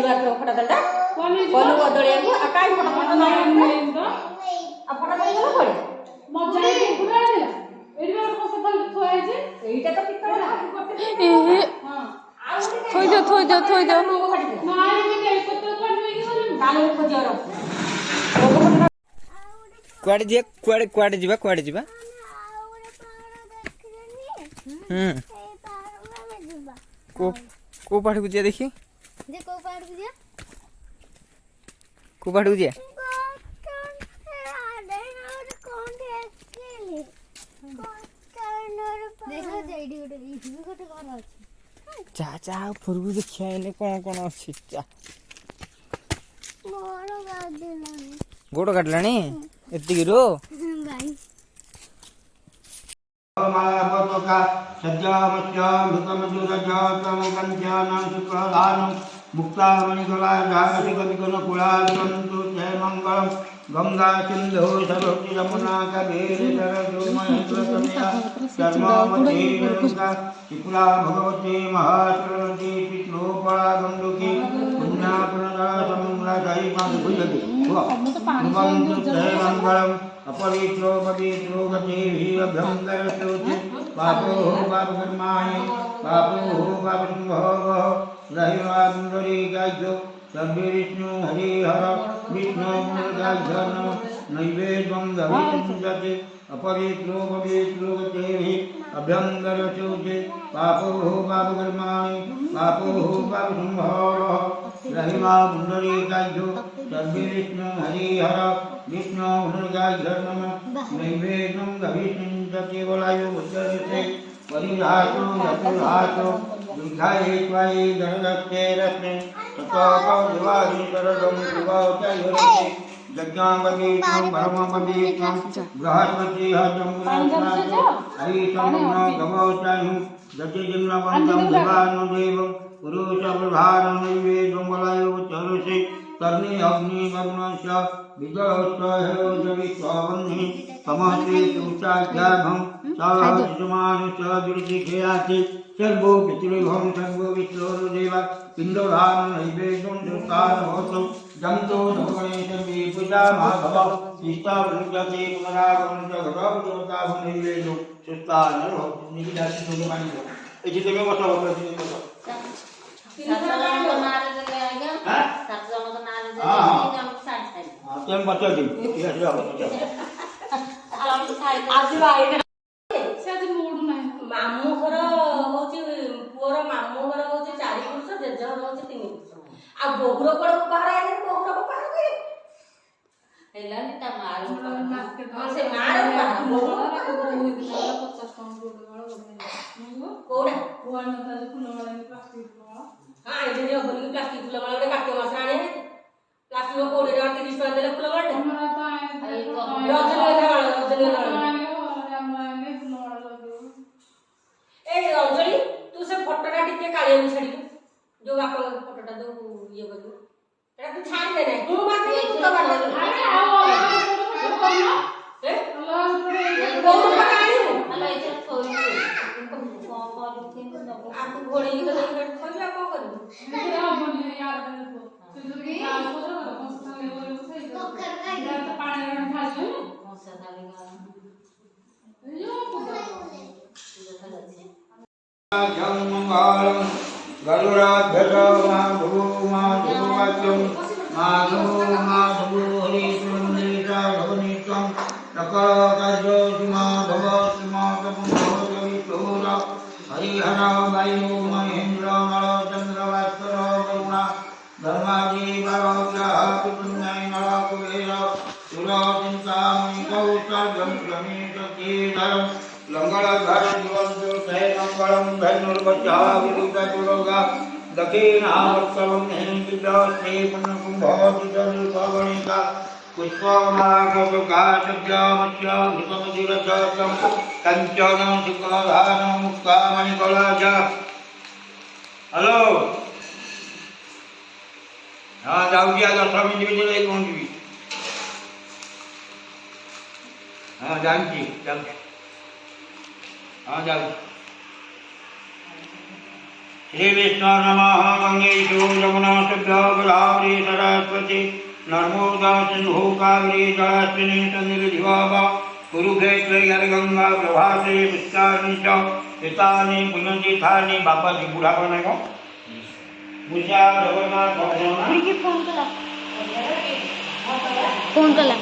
बदलवा के फटा दलटा कोन बदलिया को आ काई फटा फटा नहीं तो आ फटा नहीं गला कोड़े मजा ही फटा दिला एडी बार को सफल थोय जे एटा तो पित्ता ना ए थोई दो नाई में नहीं को तो कोन में की कालो खोजर कुआड़े जीवा को पाठ को जिया देखी जे को पाड़ दिया को पाठ को जिया देखो जेडी गोटे घर अछि चा फुरगु देखिया एने कोन अछि चा गोड़ काटलानी एतिकी रो भाई मायापका सज्जामस्य मृतमधुरजातम कञ्चनं शुक्रधानं मुक्तामणिकलाधारसिकविकलकुलादिकन्तु जय मङ्गलं गङ्गा सिन्धु सरस्वती यमुना कावेरी सरस्वती महेन्द्रतनया धर्मवती गङ्गा त्रिपुरा भगवती महासरस्वती पितृपरा गण्डकी पुण्यापुरदा समङ्गलायै माधुर्यति जय मङ्गलम् अपवित्रो पवित्रो गतिभिः अभ्यङ्करस्तुति पापो पापकर्माणि पापो पापसम्भवः रहिवान्दरीकाज्यो सर्वे विष्णु हरिहर विष्णु मुरुगाभ्यः नैवेद्यं दविषुञ्जति अपवित्रो पवित्रो गतिभिः अभ्यङ्करस्तुति पापो पापकर्माणि पापो पापसम्भवः रहिवान्दरीकाज्यो सर्वे विष्णु हरिहर विष्णु मुरुगाभ्यः नैवेद्यं दविषुञ्जति वलायो उच्चरते परिहासो यतुहासो दुर्गायै त्वायै दरदत्ते रत्ने ततो दिवाहि तरदं दिवाचायते यज्ञापवीतं परमपवीतं बृहस्पति हजमुनास्नातो हरिसम्नो गवोचायु दतिजिन्नवन्तं दिवानुदेवं पुरुषप्रधानं नैवेद्यं वलायो उच्चरते कर्णे अग्निवर्णस्य विदोषहेरोजविश्ववह्नि तमस्ते सूचाध्याभं सहस्रमानुष दुर्दिखेयाति सर्वो पितृभं सर्वो विष्णुर्देव पिण्डदानं नैवेद्यं दुष्टानभूतं जन्तो धर्मणे सर्वे पूजामाधव इष्टावृजते पुनरागमनं च घटोपदेवताभं नैवेद्यं सुस्तानर्भवति निगिदाति सुगमानितो एजिते में बसो तेम बच्चा दी ये जो आज भाई से आज मूड नाही मामू घर होची पुअर मामू घर होची 4 पुरुष जेज घर होची 3 पुरुष आ बोगरो कोड बाहर आले बोगरो को बाहर करे हेलानी ता मार से मार बोगरो 50 टन गोड वाला कोडा कोण नता फुल वाला प्लास्टिक वाला हां इधर जो बनी प्लास्टिक फुल वाला काटे मास आने प्लास्टिक को 20 टका 30 टका देले फुल वाला हमरा ता रजनी ए अंजलि तू से फोटोटा टिके काले छड़ी जो बापा फोटोटा जो ये करू एटा तू छाड़ दे रे तू बात तू तो कर ले अरे आओ ए को पकाई हलो इधर थोड़ी आ तू घोड़ी की तो नहीं थोड़ी आ को करू मेरे अब बोली यार सुजुकी आ को तो सही तो करना है तो पानी में ढाल दो मौसा डाली का यो जं मंगलं गरुडाध्वजो माधुवाच्यं माधुहरिसुन्दरिता भवनीतं सकलकार्यो सीमा भवसीमा कपुंभवविष्णुर हरिहर वायु महेन्द्र नर चन्द्रवास्कर करुणा धर्मादि परग्रह पितुन्नय नर कुबेर सुरचिन्तामणि कौशल्यं गणेशकेधरम् लंगलधर जीवंतो जय मंगलम धनुर्वज्जा विरुद्धुरोगा दक्षिणावर्तलं हेंकिदस्ते पुण्यकुंभोदितरुपगणिका पुष्पमाघोगाशब्दामस्य मृतमधुरजतं कंचनं शुक्लधानं मुक्तामणिकलाज हेलो हाँ जाऊँगी आज 10 मिनट में चले पहुँची हाँ जानकी हाँ जाओ श्री विष्णु नमः गंगेशो यमुना शुभ्यो गोदावरी सरस्वती नर्मदा सिंधु कावेरी जलास्मिनी सन्निधिवावा कुरुक्षेत्रे गंगा प्रभाते पुष्करणी च एतानि पुण्यतीर्थानि बापा जी बुढ़ा बना को मुझे जगन्नाथ भगवान फोन कला